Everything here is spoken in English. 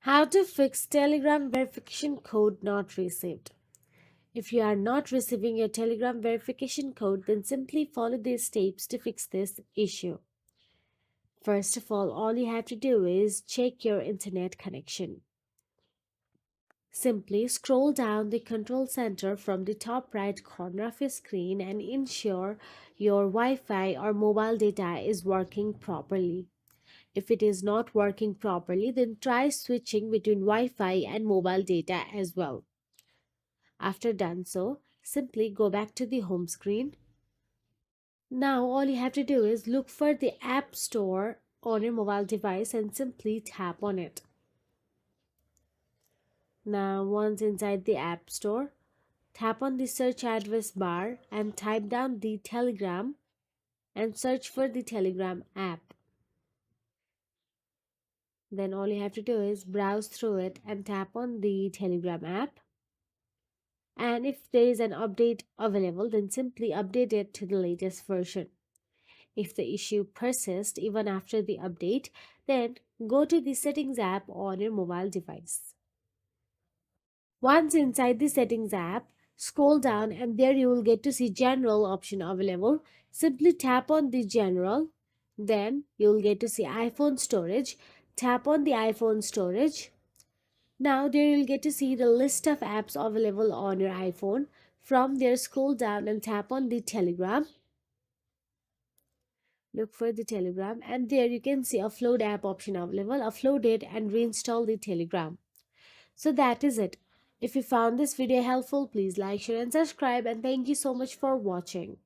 How to fix Telegram verification code not received. If you are not receiving your Telegram verification code, then simply follow these steps to fix this issue. First of all you have to do is check your internet connection. Simply scroll down the control center from the top right corner of your screen and ensure your Wi-Fi or mobile data is working properly. If it is not working properly, then try switching between Wi-Fi and mobile data as well. After done so, simply go back to the home screen. Now all you have to do is look for the App Store on your mobile device and simply tap on it. Now once inside the App Store, tap on the search address bar and type down the Telegram and search for the Telegram app. Then all you have to do is browse through it and tap on the Telegram app. And if there is an update available, then simply update it to the latest version. If the issue persists even after the update, then go to the Settings app on your mobile device. Once inside the Settings app, scroll down and there you will get to see General option available. Simply tap on the General. Then you will get to see iPhone storage. Tap on the iPhone storage. Now there you'll get to see the list of apps available on your iPhone. From there, scroll down and tap on the Telegram. Look for the Telegram and there you can see Upload app option available. Upload it and reinstall the Telegram. So that is it. If you found this video helpful, please like, share and subscribe, and thank you so much for watching.